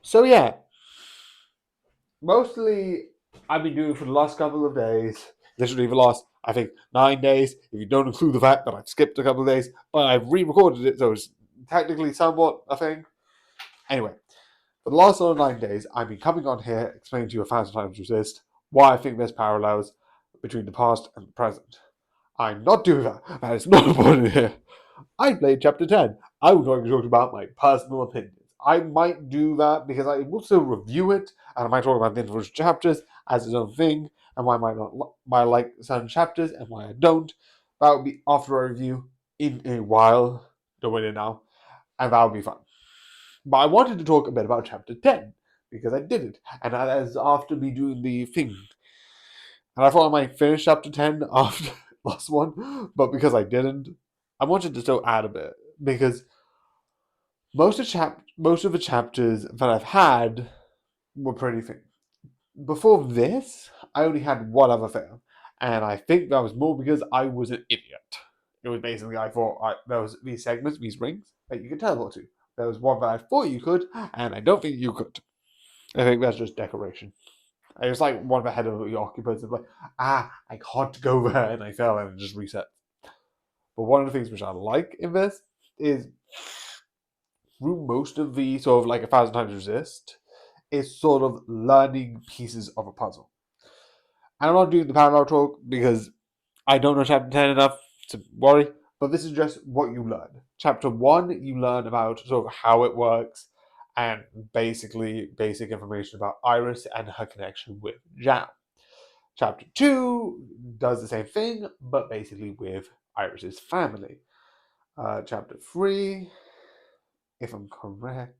So yeah, mostly I've been doing for the last couple of days. Literally the last, I think, 9 days. If you don't include the fact that I've skipped a couple of days, but I've re-recorded it, so it's technically somewhat a thing. Anyway, for the last 9 days, I've been coming on here explaining to you 1,000 times resist why I think there's parallels between the past and the present. I'm not doing that. That is not important here. I played chapter 10. I was going to talk about my personal opinions. I might do that because I will still review it, and I might talk about the individual chapters as its own thing, and why I might not why I like certain chapters and why I don't. That will be after a review in a while. Don't wait it now, and that will be fun. But I wanted to talk a bit about chapter 10 because I did it, and that is after me doing the thing. And I thought I might finish chapter 10 after last one, but because I didn't, I wanted to still add a bit because most of the chapters that I've had were pretty thin. Before this, I only had one other fail, and I think that was more because I was an idiot. It was basically I thought there was these segments, these rings that you could teleport to. There was one that I thought you could, and I don't think you could. I think that's just decoration. It was like one of the head of the occupants of like, I can't go there, and I fell and it just reset. But one of the things which I like in this is through most of the sort of like 1,000 times resist, is sort of learning pieces of a puzzle. And I'm not doing the parallel talk because I don't know chapter 10 enough to worry, but this is just what you learn. Chapter 1, you learn about sort of how it works and basically basic information about Iris and her connection with Zhao. Chapter 2 does the same thing, but basically with Iris's family. Chapter 3, if I'm correct,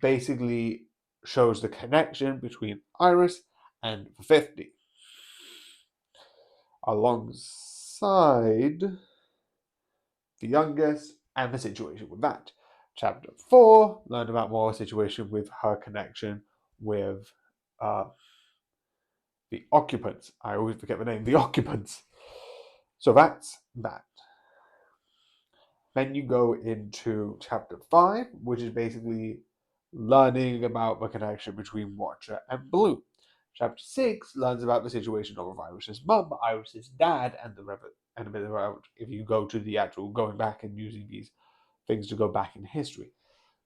basically shows the connection between Iris and the 50. Alongside the youngest and the situation with that. Chapter 4 learned about more situation with her connection with uh, the occupants. I always forget the name, the occupants. So that's that. Then you go into chapter 5, which is basically learning about the connection between Watcher and Blue. Chapter 6 learns about the situation of Iris's mum, Iris's dad, and a bit about if you go to the actual going back and using these things to go back in history.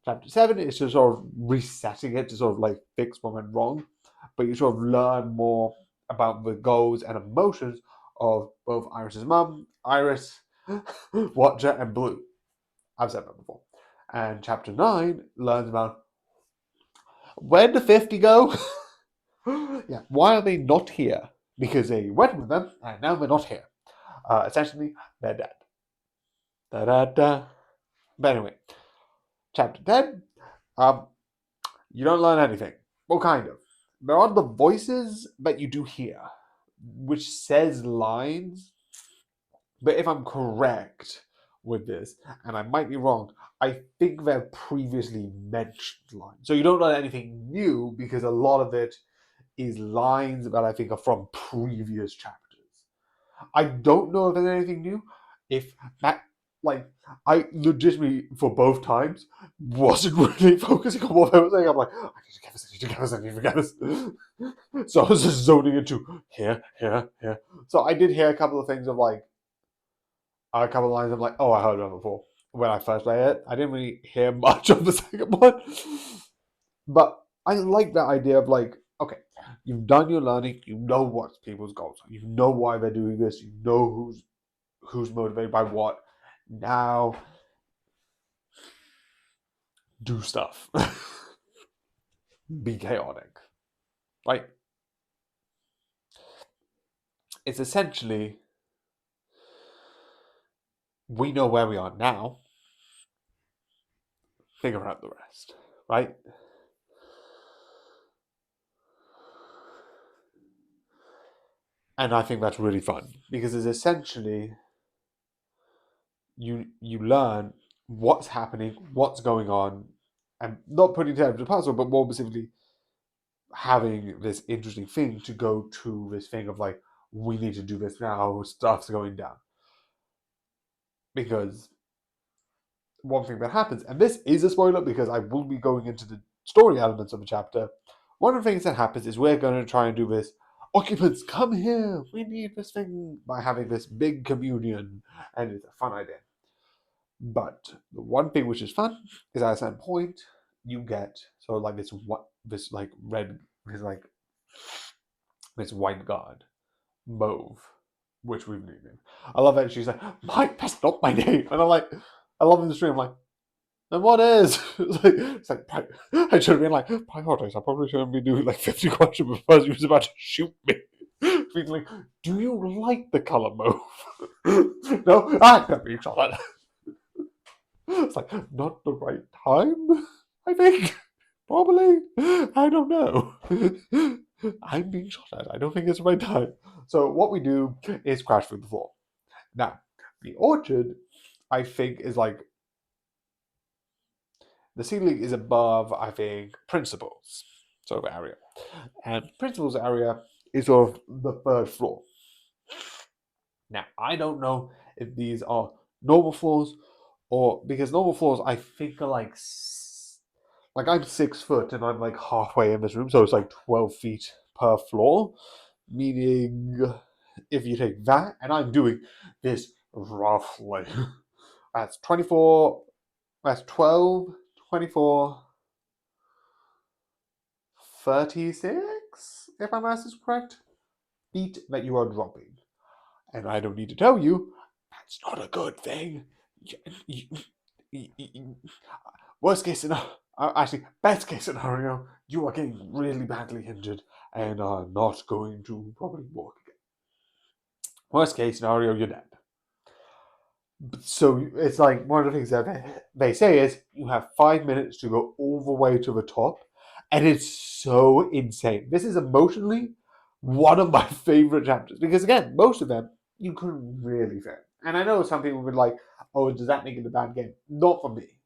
Chapter 7 is just sort of resetting it to sort of like fix what went wrong, but you sort of learn more about the goals and emotions of both Iris's mum, Iris, Watcher, and Blue. I've said that before. And chapter 9 learns about where did the 50 go? Yeah, why are they not here? Because they went with them and now they're not here. Essentially, they're dead. Da da da. But anyway, chapter 10, um, you don't learn anything. Well, kind of. There are the voices that you do hear, which says lines. But if I'm correct with this, and I might be wrong, I think they're previously mentioned lines. So you don't learn anything new because a lot of it is lines that I think are from previous chapters. I don't know if there's anything new. If that, like, I legitimately, for both times, wasn't really focusing on what I was saying. I'm like, I need to get this, I need to get this, I need to get this. So I was just zoning into here, here, here. So I did hear a couple of things of like, a couple of lines of like, oh, I heard that before when I first played it. I didn't really hear much of the second one. But I like that idea of like, okay, you've done your learning, you know what people's goals are, you know why they're doing this, you know who's motivated by what. Now do stuff. Be chaotic. Like it's essentially we know where we are now, figure out the rest. Right? And I think that's really fun because it's essentially you learn what's happening, what's going on, and not putting together the puzzle, but more specifically having this interesting thing to go to this thing of like we need to do this now, stuff's going down. Because one thing that happens, and this is a spoiler because I will be going into the story elements of the chapter, one of the things that happens is we're going to try and do this. Occupants, come here! We need this thing by having this big communion, and it's a fun idea. But the one thing which is fun is at a certain point you get this white guard, Mauve, which we've named. I love it. She's like, Mike, that's not my name, and I'm like, I love in the stream. I'm like, then what is? it's like I should have been like, prioritize. I probably shouldn't be doing like 50 questions before he was about to shoot me. Being like, do you like the color Mauve? No, I'm not being shot at. It's like, not the right time, I think. Probably. I don't know. I'm being shot at. I don't think it's the right time. So what we do is crash through the floor. Now, the orchard, I think, is like the ceiling is above, I think, principals sort of area. And principals area is sort of the third floor. Now, I don't know if these are normal floors or because normal floors I think are like I'm 6 foot and I'm like halfway in this room, so it's like 12 feet per floor, meaning if you take that, and I'm doing this roughly, that's 24, that's 12, 24, 36, if my math is correct, feet that you are dropping. And I don't need to tell you, that's not a good thing. Worst case scenario, actually, best case scenario, you are getting really badly injured and are not going to probably walk again. Worst case scenario, you're dead. So it's like one of the things that they say is you have 5 minutes to go all the way to the top, and it's so insane. This is emotionally one of my favorite chapters because again, most of them you couldn't really fit. And I know some people would be like, "Oh, does that make it a bad game?" Not for me,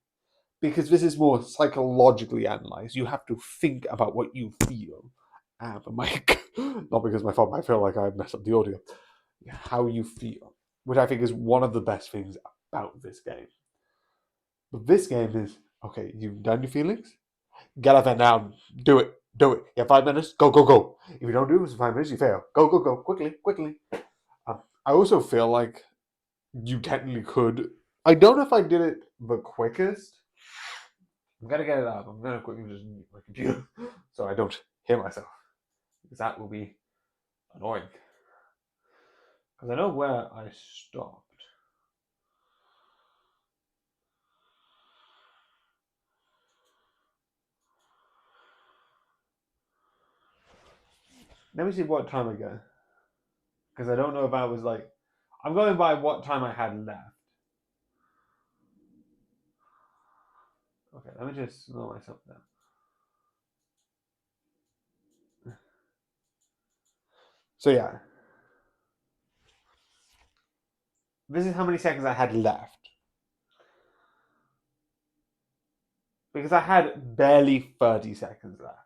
because this is more psychologically analyzed. You have to think about what you feel. The mic, not because I feel like I messed up the audio. How you feel, which I think is one of the best things about this game. But this game is okay. You've done your feelings. Get up there now. Do it. Do it. You have 5 minutes. Go, go, go. If you don't do it in 5 minutes, you fail. Go, go, go. Quickly, quickly. I also feel like you technically could. I don't know if I did it the quickest. I'm gonna get it up. I'm gonna quickly just mute my computer so I don't hear myself, because that will be annoying. Because I know where I stopped. Let me see what time I go. Because I don't know if I was like, I'm going by what time I had left. Okay, let me just slow myself down. So yeah, this is how many seconds I had left. Because I had barely 30 seconds left.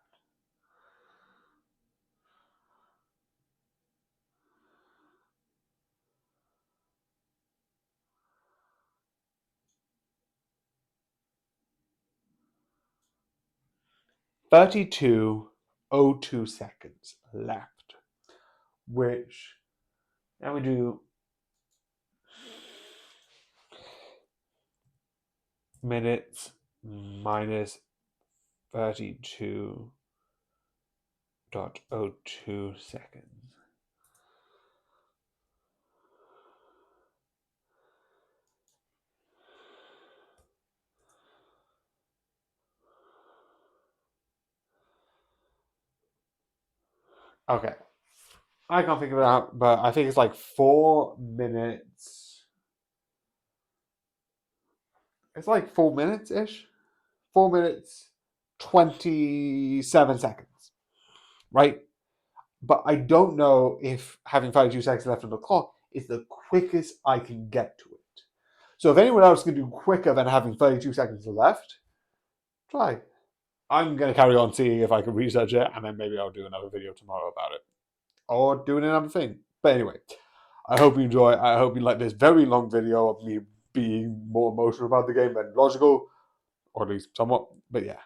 .3202 seconds left, which now we do minutes minus 32.02 seconds. Okay. I can't figure it out, but I think it's like 4 minutes. It's like 4 minutes ish. 4 minutes, 27 seconds. Right? But I don't know if having 32 seconds left on the clock is the quickest I can get to it. So if anyone else can do quicker than having 32 seconds left, try. I'm going to carry on seeing if I can research it, and then maybe I'll do another video tomorrow about it. Or doing another thing. But anyway, I hope you enjoy. I hope you like this very long video of me being more emotional about the game than logical, or at least somewhat. But yeah.